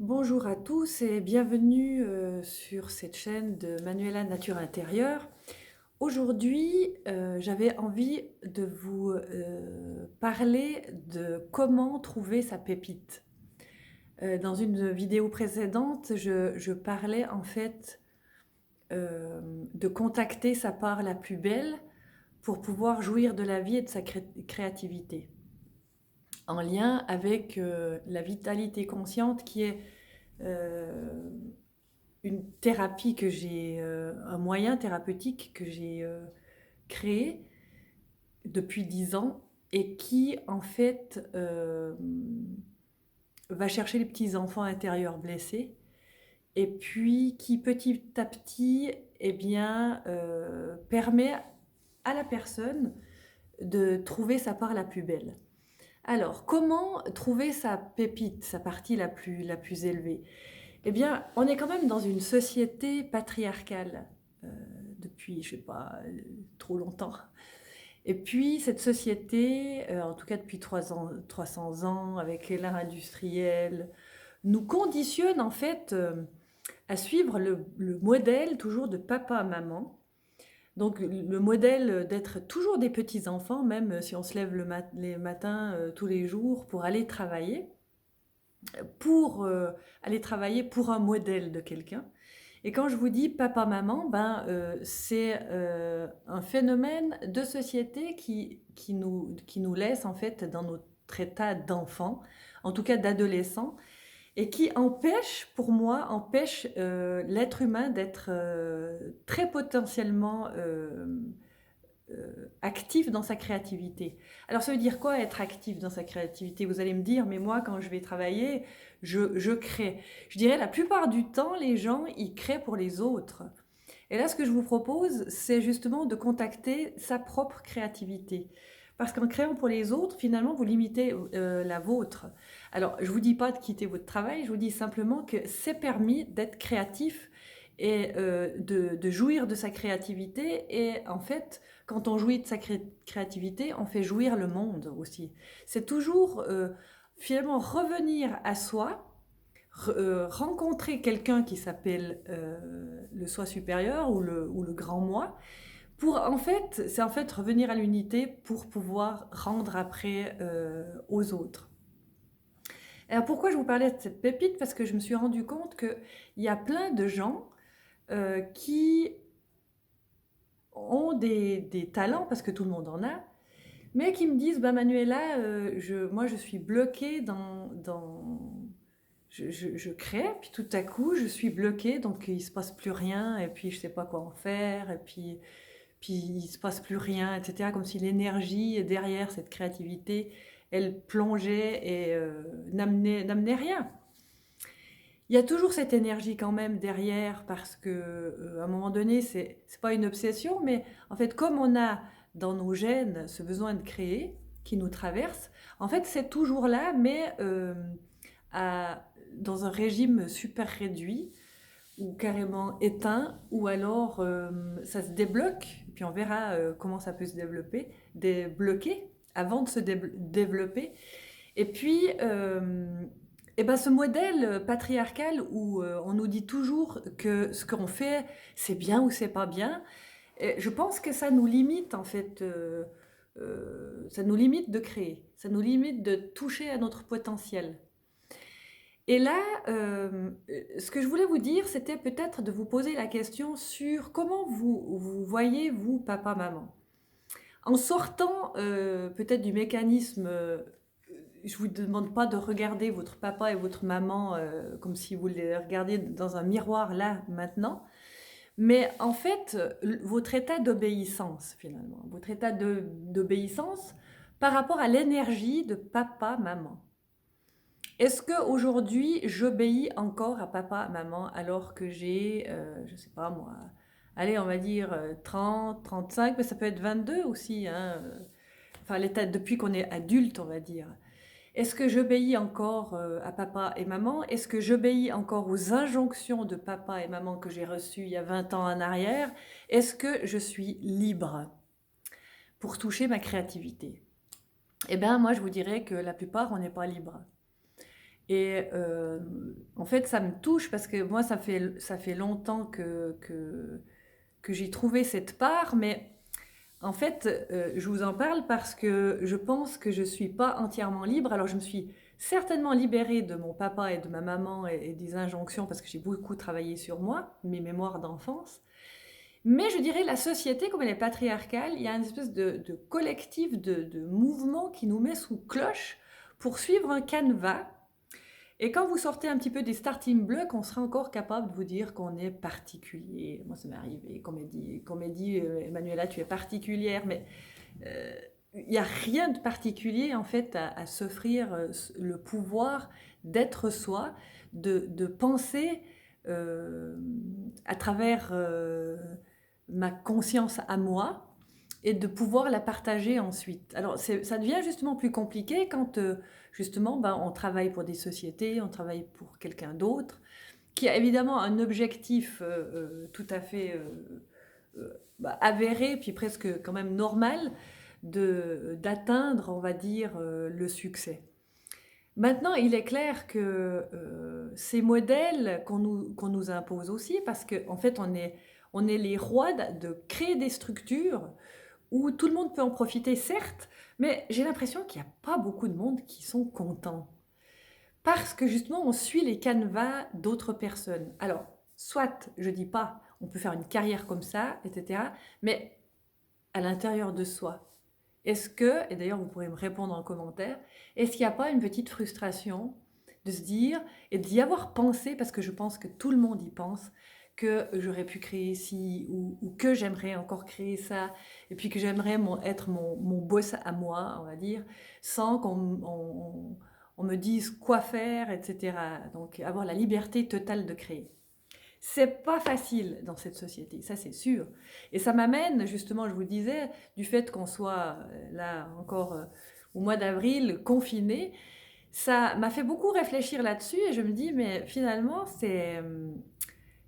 Bonjour à tous et bienvenue sur cette chaîne de Manuela Nature Intérieure. Aujourd'hui, j'avais envie de vous parler de comment trouver sa pépite. Dans une vidéo précédente, je parlais en fait de contacter sa part la plus belle pour pouvoir jouir de la vie et de sa créativité, en lien avec la vitalité consciente qui est euh, une thérapie que j'ai, un moyen thérapeutique que j'ai créé depuis 10 ans et qui, en fait, va chercher les petits enfants intérieurs blessés et puis qui, petit à petit, eh bien, permet à la personne de trouver sa part la plus belle. Alors, comment trouver sa pépite, sa partie la plus élevée? Eh bien, on est quand même dans une société patriarcale euh, depuis, je sais pas, trop longtemps. Et puis, cette société, en tout cas depuis 300 ans, avec l'ère industrielle, nous conditionne en fait à suivre le modèle toujours de papa-maman. Donc, le modèle d'être toujours des petits-enfants, même si on se lève les matins tous les jours pour aller travailler pour un modèle de quelqu'un. Et quand je vous dis papa-maman, c'est un phénomène de société qui nous laisse en fait dans notre état d'enfant, en tout cas d'adolescent, et qui empêche, pour moi, empêche l'être humain d'être très potentiellement actif dans sa créativité. Alors ça veut dire quoi être actif dans sa créativité? Vous allez me dire, mais moi quand je vais travailler, je crée. Je dirais la plupart du temps, les gens, ils créent pour les autres. Et là, ce que je vous propose, c'est justement de contacter sa propre créativité. Parce qu'en créant pour les autres, finalement, vous limitez la vôtre. Alors, je ne vous dis pas de quitter votre travail, je vous dis simplement que c'est permis d'être créatif et de jouir de sa créativité. Et en fait, quand on jouit de sa créativité, on fait jouir le monde aussi. C'est toujours finalement revenir à soi, rencontrer quelqu'un qui s'appelle le soi supérieur ou le grand moi, pour en fait, c'est en fait revenir à l'unité pour pouvoir rendre après aux autres. Alors pourquoi je vous parlais de cette pépite? Parce que je me suis rendu compte qu'il y a plein de gens qui ont des talents, parce que tout le monde en a, mais qui me disent, bah Manuela, moi je suis bloquée je crée, puis tout à coup, je suis bloquée, donc il se passe plus rien, et puis je sais pas quoi en faire, puis il se passe plus rien, etc. Comme si l'énergie derrière cette créativité, elle plongeait et n'amenait rien. Il y a toujours cette énergie quand même derrière, parce que à un moment donné, c'est pas une obsession, mais en fait, comme on a dans nos gènes ce besoin de créer qui nous traverse, en fait, c'est toujours là, mais dans un régime super réduit ou carrément éteint, ou alors ça se débloque, puis on verra comment ça peut se débloquer avant de se développer. Et puis, et ben ce modèle patriarcal où on nous dit toujours que ce qu'on fait, c'est bien ou c'est pas bien, et je pense que ça nous limite en fait, ça nous limite de créer, ça nous limite de toucher à notre potentiel. Et là, ce que je voulais vous dire, c'était peut-être de vous poser la question sur comment vous voyez, vous, papa, maman. En sortant peut-être du mécanisme, je ne vous demande pas de regarder votre papa et votre maman comme si vous les regardiez dans un miroir là, maintenant, mais en fait, votre état d'obéissance, finalement, votre état d'obéissance par rapport à l'énergie de papa, maman. Est-ce qu'aujourd'hui, j'obéis encore à papa, maman, alors que j'ai, je sais pas moi, allez, on va dire 30, 35, mais ça peut être 22 aussi, hein. Enfin, l'état depuis qu'on est adulte, on va dire. Est-ce que j'obéis encore à papa et maman? Est-ce que j'obéis encore aux injonctions de papa et maman que j'ai reçues il y a 20 ans en arrière? Est-ce que je suis libre pour toucher ma créativité? Eh bien, moi, je vous dirais que la plupart, on n'est pas libre. Et en fait, ça me touche parce que moi, ça fait longtemps que j'ai trouvé cette part, mais en fait, je vous en parle parce que je pense que je ne suis pas entièrement libre. Alors, je me suis certainement libérée de mon papa et de ma maman et des injonctions parce que j'ai beaucoup travaillé sur moi, mes mémoires d'enfance. Mais je dirais la société, comme elle est patriarcale, il y a une espèce de collectif, de mouvement qui nous met sous cloche pour suivre un canevas. Et quand vous sortez un petit peu des starting blocks, on sera encore capable de vous dire qu'on est particulier. Moi, ça m'est arrivé, qu'on m'ait dit Emmanuela, tu es particulière, mais euh, il n'y a rien de particulier en fait à s'offrir le pouvoir d'être soi, de penser à travers ma conscience à moi et de pouvoir la partager ensuite. Alors ça devient justement plus compliqué quand justement ben, on travaille pour des sociétés, on travaille pour quelqu'un d'autre, qui a évidemment un objectif tout à fait avéré, puis presque quand même normal, d'atteindre, on va dire, le succès. Maintenant, il est clair que ces modèles qu'on nous impose aussi, parce qu'en en fait, on est les rois de créer des structures où tout le monde peut en profiter, certes, mais j'ai l'impression qu'il n'y a pas beaucoup de monde qui sont contents. Parce que justement, on suit les canevas d'autres personnes. Alors, soit, je dis pas, on peut faire une carrière comme ça, etc., mais à l'intérieur de soi. Est-ce que, et d'ailleurs vous pourrez me répondre en commentaire, est-ce qu'il n'y a pas une petite frustration de se dire, et d'y avoir pensé, parce que je pense que tout le monde y pense, que j'aurais pu créer ci, ou que j'aimerais encore créer ça, et puis que j'aimerais être mon boss à moi, on va dire, sans on me dise quoi faire, etc. Donc avoir la liberté totale de créer. C'est pas facile dans cette société, ça c'est sûr. Et ça m'amène, justement, je vous le disais, du fait qu'on soit là encore au mois d'avril, confiné, ça m'a fait beaucoup réfléchir là-dessus et je me dis, mais finalement, c'est,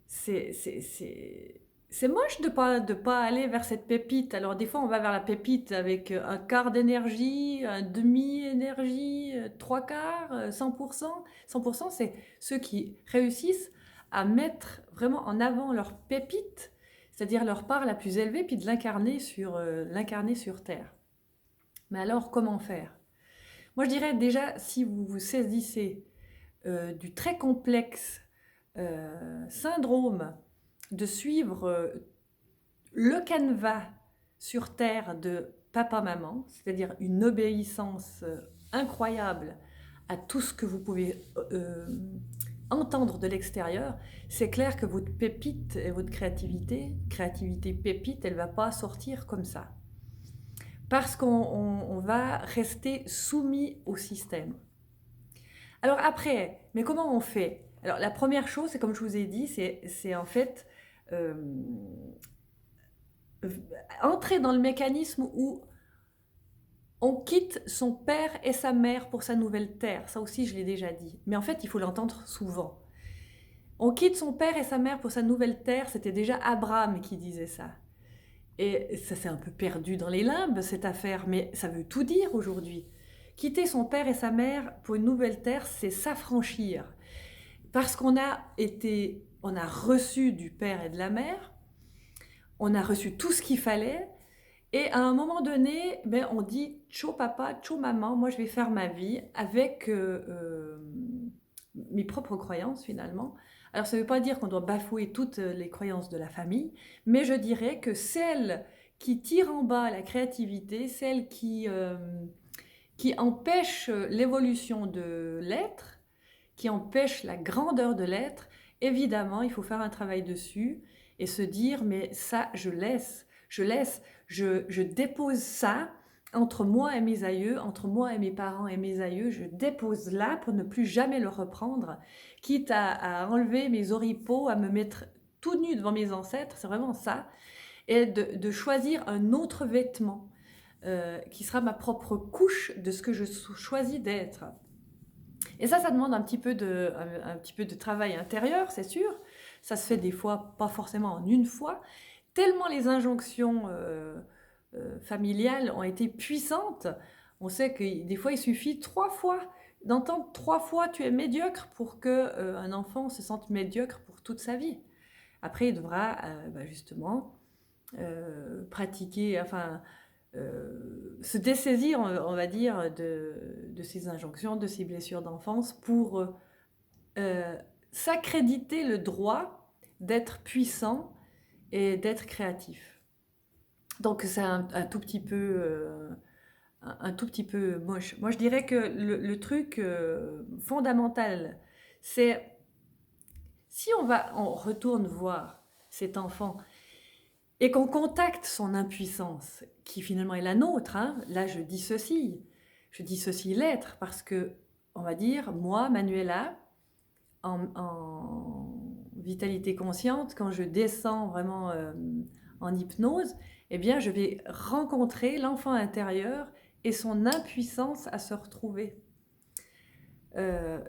c'est, c'est, c'est moche de pas aller vers cette pépite. Alors des fois, on va vers la pépite avec un quart d'énergie, un demi-énergie, trois quarts, 100%. 100%, c'est ceux qui réussissent à mettre vraiment en avant leur pépite, c'est-à-dire leur part la plus élevée, puis de l'incarner sur Terre. Mais alors, comment faire? Moi, je dirais déjà, si vous vous saisissez du très complexe syndrome de suivre le canevas sur Terre de papa-maman, c'est-à-dire une obéissance incroyable à tout ce que vous pouvez entendre de l'extérieur, c'est clair que votre pépite et votre créativité pépite, elle ne va pas sortir comme ça. Parce qu'on va rester soumis au système. Alors après, mais comment on fait? Alors la première chose, c'est comme je vous ai dit, c'est en fait euh, entrer dans le mécanisme où on quitte son père et sa mère pour sa nouvelle terre. Ça aussi, je l'ai déjà dit. Mais en fait, il faut l'entendre souvent. On quitte son père et sa mère pour sa nouvelle terre. C'était déjà Abraham qui disait ça. Et ça s'est un peu perdu dans les limbes, cette affaire, mais ça veut tout dire aujourd'hui. Quitter son père et sa mère pour une nouvelle terre, c'est s'affranchir. Parce on a reçu du père et de la mère, on a reçu tout ce qu'il fallait, et à un moment donné, ben, on dit ciao papa, ciao maman, moi je vais faire ma vie avec mes propres croyances finalement. Alors ça ne veut pas dire qu'on doit bafouer toutes les croyances de la famille, mais je dirais que celles qui tirent en bas la créativité, celles qui empêchent l'évolution de l'être, qui empêchent la grandeur de l'être, évidemment il faut faire un travail dessus et se dire mais ça je dépose ça entre moi et mes aïeux, entre moi et mes parents et mes aïeux, je dépose là pour ne plus jamais le reprendre, quitte à enlever mes oripeaux, à me mettre tout nu devant mes ancêtres, c'est vraiment ça, et de choisir un autre vêtement qui sera ma propre couche de ce que je choisis d'être. Et ça demande un petit peu de travail intérieur, c'est sûr. Ça se fait des fois, pas forcément en une fois, tellement les injonctions familiales ont été puissantes. On sait que des fois, il suffit 3 fois d'entendre 3 fois tu es médiocre pour que un enfant se sente médiocre pour toute sa vie. Après, il devra justement pratiquer, enfin, se dessaisir, on va dire, de ces injonctions, de ces blessures d'enfance pour s'accréditer le droit d'être puissant et d'être créatif. Donc c'est un tout petit peu un tout petit peu moche. Moi, je dirais que le truc fondamental, c'est si on retourne voir cet enfant et qu'on contacte son impuissance, qui finalement est la nôtre, hein, là je dissocie l'être, parce que, on va dire, moi, Manuela, en vitalité consciente, quand je descends vraiment en hypnose, eh bien, je vais rencontrer l'enfant intérieur et son impuissance à se retrouver.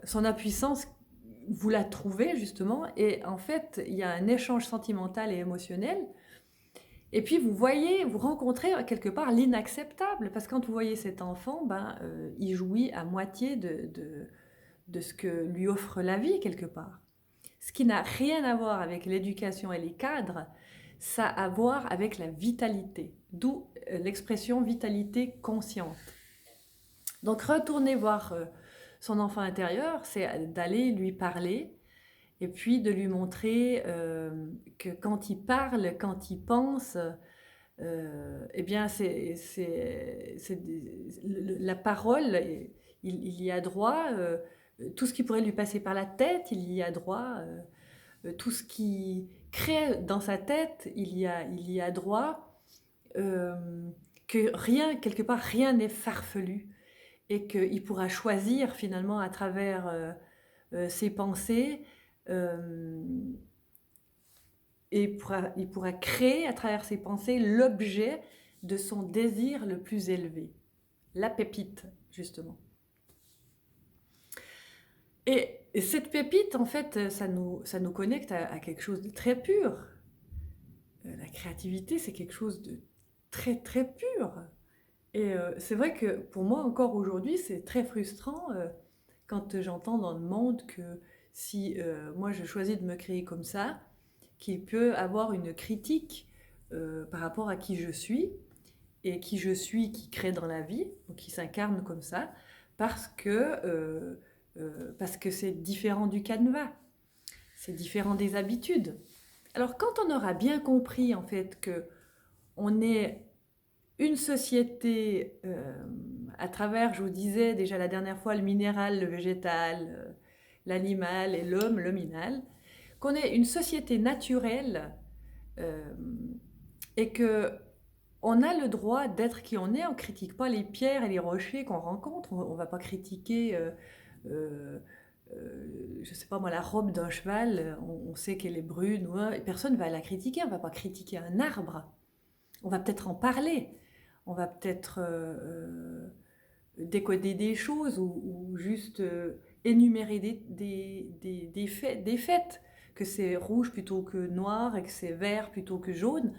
Son impuissance, vous la trouvez justement, et en fait, il y a un échange sentimental et émotionnel. Et puis vous rencontrez quelque part l'inacceptable, parce que quand vous voyez cet enfant, il jouit à moitié de ce que lui offre la vie quelque part. Ce qui n'a rien à voir avec l'éducation et les cadres, ça a à voir avec la vitalité, d'où l'expression vitalité consciente. Donc retourner voir son enfant intérieur, c'est d'aller lui parler et puis de lui montrer que quand il parle, quand il pense, eh bien la parole, il y a droit, tout ce qui pourrait lui passer par la tête, il y a droit, tout ce qui crée dans sa tête, il y a droit, que rien, quelque part, rien n'est farfelu, et qu'il pourra choisir finalement à travers ses pensées, et il pourra créer à travers ses pensées l'objet de son désir le plus élevé, la pépite justement. Et cette pépite, en fait, ça nous connecte à quelque chose de très pur. La créativité, c'est quelque chose de très très pur. Et c'est vrai que pour moi, encore aujourd'hui, c'est très frustrant quand j'entends dans le monde que si moi je choisis de me créer comme ça, qu'il peut avoir une critique par rapport à qui je suis, et qui je suis qui crée dans la vie, donc qui s'incarne comme ça, parce que c'est différent du canevas, c'est différent des habitudes. Alors quand on aura bien compris en fait que on est une société à travers, je vous disais déjà la dernière fois, le minéral, le végétal, l'animal et l'homme, le minal, qu'on est une société naturelle euh, et que on a le droit d'être qui on est, on ne critique pas les pierres et les rochers qu'on rencontre, on ne va pas critiquer, je ne sais pas moi, la robe d'un cheval, on sait qu'elle est brune, et personne ne va la critiquer, on ne va pas critiquer un arbre, on va peut-être en parler, on va peut-être décoder des choses ou juste énumérer des faits, que c'est rouge plutôt que noir et que c'est vert plutôt que jaune.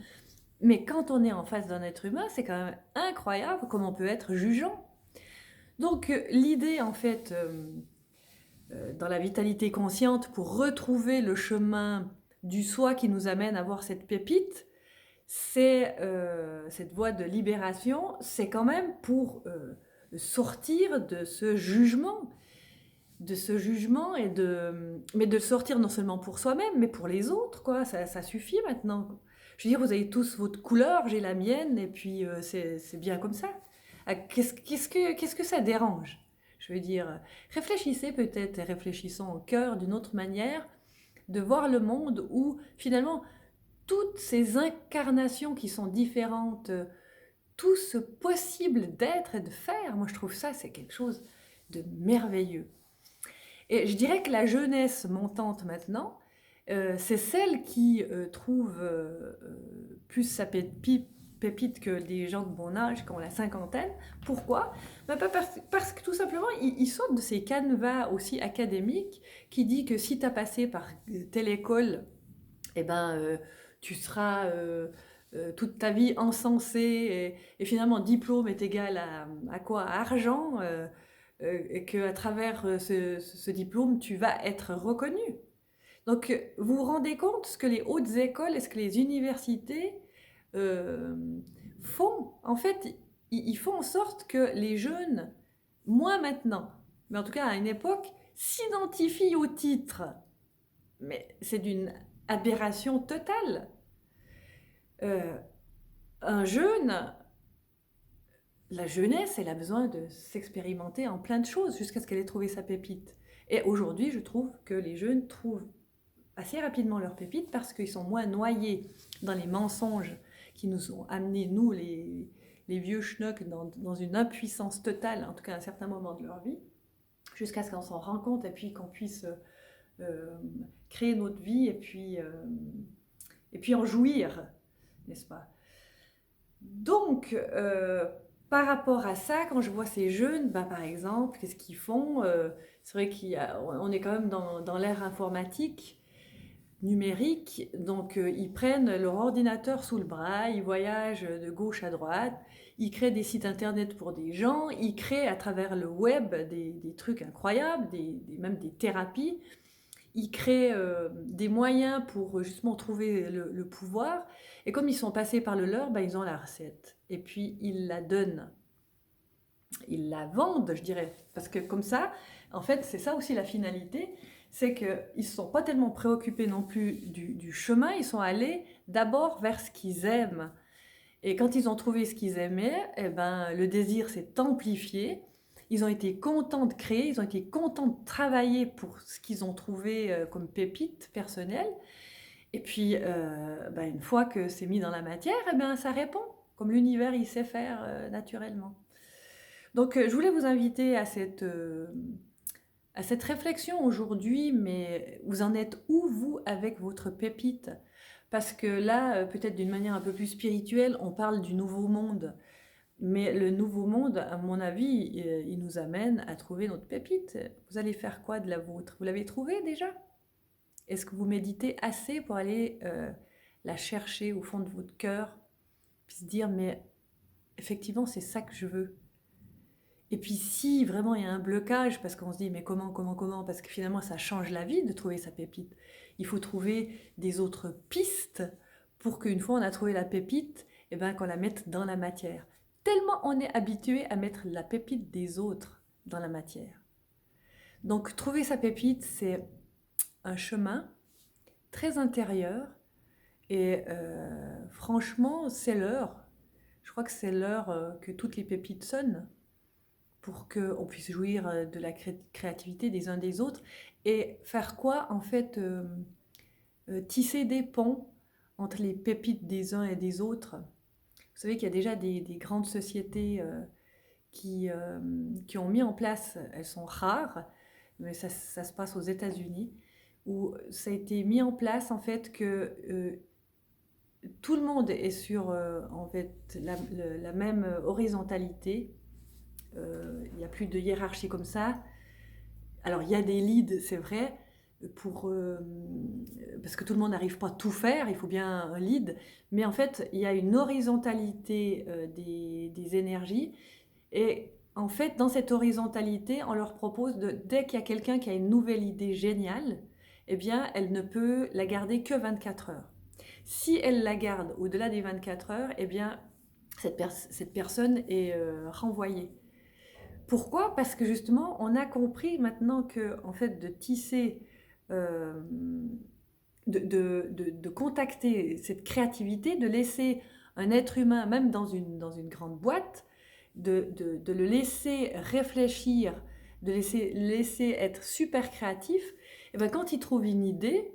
Mais quand on est en face d'un être humain, c'est quand même incroyable comment on peut être jugeant. Donc l'idée, en fait, dans la vitalité consciente, pour retrouver le chemin du soi qui nous amène à voir cette pépite, c'est cette voie de libération, c'est quand même pour sortir de ce jugement, mais de sortir non seulement pour soi-même, mais pour les autres, quoi. Ça suffit maintenant. Je veux dire, vous avez tous votre couleur, j'ai la mienne, et puis c'est bien comme ça. Qu'est-ce que ça dérange? Je veux dire, réfléchissez peut-être, et réfléchissons en cœur d'une autre manière, de voir le monde où finalement toutes ces incarnations qui sont différentes, tout ce possible d'être et de faire, moi je trouve ça c'est quelque chose de merveilleux. Et je dirais que la jeunesse montante maintenant, c'est celle qui trouve plus sa pépite que les gens de mon âge qui ont la cinquantaine. Pourquoi? Parce que tout simplement, ils sortent de ces canevas aussi académiques qui dit que si tu as passé par telle école, eh ben, tu seras toute ta vie encensé, et finalement diplôme est égal à quoi? À argent. et qu'à travers ce diplôme, tu vas être reconnu. Donc, vous vous rendez compte ce que les hautes écoles et ce que les universités euh, font? En fait, ils font en sorte que les jeunes, moins maintenant, mais en tout cas à une époque, s'identifient au titre. Mais c'est d'une aberration totale. Euh, un jeune, la jeunesse, elle a besoin de s'expérimenter en plein de choses jusqu'à ce qu'elle ait trouvé sa pépite. Et aujourd'hui, je trouve que les jeunes trouvent assez rapidement leur pépite parce qu'ils sont moins noyés dans les mensonges qui nous ont amenés, nous, les vieux schnocks, dans une impuissance totale, en tout cas à un certain moment de leur vie, jusqu'à ce qu'on s'en rende compte et puis qu'on puisse euh, créer notre vie et puis en jouir, n'est-ce pas? Donc, par rapport à ça, quand je vois ces jeunes, bah, par exemple, qu'est-ce qu'ils font? C'est vrai qu'on est quand même dans l'ère informatique, numérique, donc ils prennent leur ordinateur sous le bras, ils voyagent de gauche à droite, ils créent des sites internet pour des gens, ils créent à travers le web des trucs incroyables, même des thérapies, ils créent des moyens pour justement trouver le pouvoir, et comme ils sont passés par le leur, bah, ils ont la recette, et puis ils la donnent, ils la vendent, je dirais, parce que comme ça, en fait, c'est ça aussi la finalité, c'est qu'ils ne se sont pas tellement préoccupés non plus du chemin, ils sont allés d'abord vers ce qu'ils aiment. Et quand ils ont trouvé ce qu'ils aimaient, eh ben, le désir s'est amplifié. Ils ont été contents de créer, ils ont été contents de travailler pour ce qu'ils ont trouvé comme pépite personnelle. Et puis, ben, une fois que c'est mis dans la matière, eh ben, ça répond, comme l'univers il sait faire naturellement. Donc, je voulais vous inviter à cette réflexion aujourd'hui, mais vous en êtes où, vous, avec votre pépite? Parce que là, peut-être d'une manière un peu plus spirituelle, on parle du nouveau monde. Mais le nouveau monde, à mon avis, il nous amène à trouver notre pépite. Vous allez faire quoi de la vôtre? Vous l'avez trouvée déjà? Est-ce que vous méditez assez pour aller la chercher au fond de votre cœur, puis se dire, mais effectivement, c'est ça que je veux? Et puis si vraiment il y a un blocage, parce qu'on se dit mais comment, parce que finalement ça change la vie de trouver sa pépite. Il faut trouver des autres pistes pour qu'une fois on a trouvé la pépite, et ben qu'on la mette dans la matière. Tellement on est habitué à mettre la pépite des autres dans la matière. Donc trouver sa pépite, c'est un chemin très intérieur et franchement c'est l'heure. Je crois que c'est l'heure que toutes les pépites sonnent, pour qu'on puisse jouir de la créativité des uns des autres et faire quoi en fait tisser des ponts entre les pépites des uns et des autres. Vous savez qu'il y a déjà des grandes sociétés qui ont mis en place, elles sont rares, mais ça se passe aux États-Unis, où ça a été mis en place en fait que tout le monde est sur en fait la même horizontalité. Il n'y a plus de hiérarchie comme ça. Alors, il y a des leads, c'est vrai, parce que tout le monde n'arrive pas à tout faire, il faut bien un lead, mais en fait, il y a une horizontalité des énergies, et en fait, dans cette horizontalité, on leur propose, dès qu'il y a quelqu'un qui a une nouvelle idée géniale, eh bien, elle ne peut la garder que 24 heures. Si elle la garde au-delà des 24 heures, eh bien, cette personne est renvoyée. Pourquoi? Parce que justement, on a compris maintenant que, en fait, de tisser, euh, de contacter cette créativité, de laisser un être humain, même dans une grande boîte, de le laisser réfléchir, de laisser être super créatif, et ben quand il trouve une idée,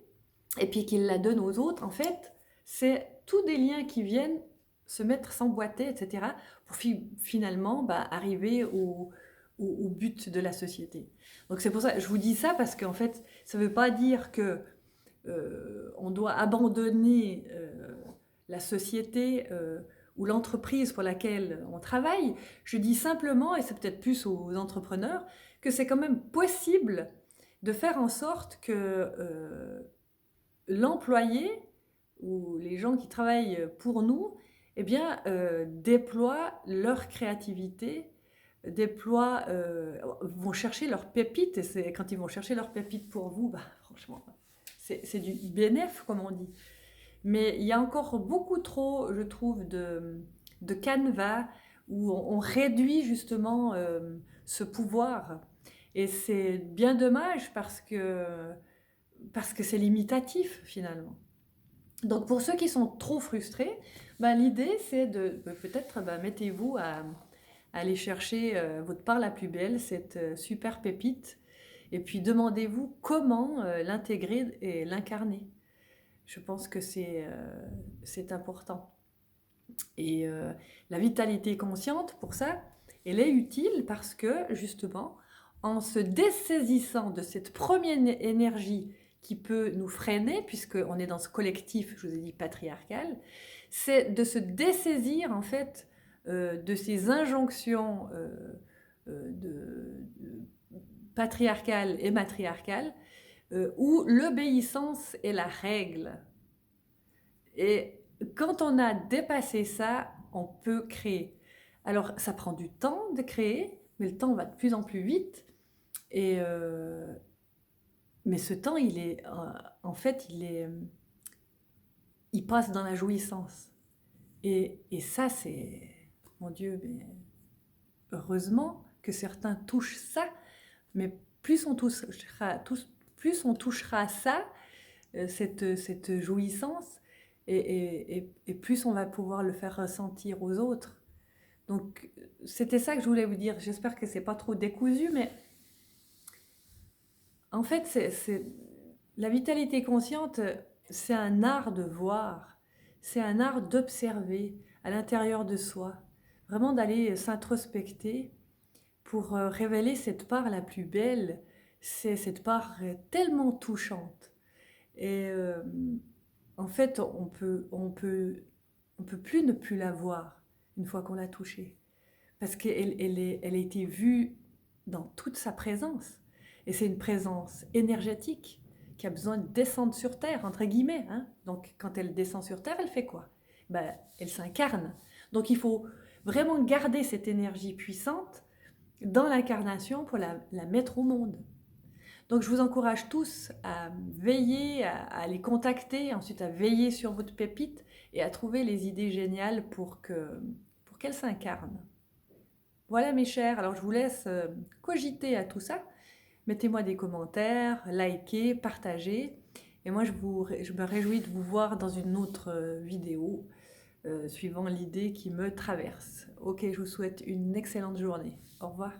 et puis qu'il la donne aux autres, en fait, c'est tous des liens qui viennent se mettre, s'emboîter, etc., pour finalement bah, arriver au but de la société. Donc c'est pour ça, je vous dis ça parce qu'en fait, ça ne veut pas dire que on doit abandonner la société ou l'entreprise pour laquelle on travaille. Je dis simplement, et c'est peut-être plus aux entrepreneurs, que c'est quand même possible de faire en sorte que l'employé ou les gens qui travaillent pour nous, eh bien, déploient leur créativité déploient, vont chercher leurs pépites, et quand ils vont chercher leurs pépites pour vous, bah, franchement, c'est du bénéf, comme on dit. Mais il y a encore beaucoup trop, je trouve, de canevas où on réduit justement ce pouvoir. Et c'est bien dommage parce que c'est limitatif finalement. Donc pour ceux qui sont trop frustrés, bah, l'idée c'est de peut-être mettez-vous à aller chercher votre part la plus belle, cette super pépite, et puis demandez-vous comment l'intégrer et l'incarner. Je pense que c'est important. Et la vitalité consciente, pour ça, elle est utile parce que, justement, en se dessaisissant de cette première énergie qui peut nous freiner, puisqu'on est dans ce collectif, je vous ai dit, patriarcal, c'est de se dessaisir, en fait, de ces injonctions patriarcales et matriarcales, où l'obéissance est la règle. Et quand on a dépassé ça, on peut créer. Alors, ça prend du temps de créer, mais le temps va de plus en plus vite. Et mais ce temps, il est, en fait, il passe dans la jouissance. Et ça, c'est, mon Dieu, mais heureusement que certains touchent ça. Mais plus on touchera ça, cette jouissance, et plus on va pouvoir le faire ressentir aux autres. Donc, c'était ça que je voulais vous dire. J'espère que c'est pas trop décousu, mais en fait, la vitalité consciente, c'est un art de voir, c'est un art d'observer à l'intérieur de soi, vraiment d'aller s'introspecter pour révéler cette part la plus belle, c'est cette part tellement touchante. Et en fait, on peut plus ne plus la voir une fois qu'on l'a touchée. Parce elle a été vue dans toute sa présence. Et c'est une présence énergétique qui a besoin de descendre sur Terre, entre guillemets. Hein. Donc, quand elle descend sur Terre, elle fait quoi? Ben, elle s'incarne. Donc, il faut vraiment garder cette énergie puissante dans l'incarnation pour la mettre au monde. Donc je vous encourage tous à veiller, à les contacter, ensuite à veiller sur votre pépite et à trouver les idées géniales pour qu'elles s'incarnent. Voilà mes chers, alors je vous laisse cogiter à tout ça. Mettez-moi des commentaires, likez, partagez. Et moi je me réjouis de vous voir dans une autre vidéo suivant l'idée qui me traverse. Ok, je vous souhaite une excellente journée. Au revoir.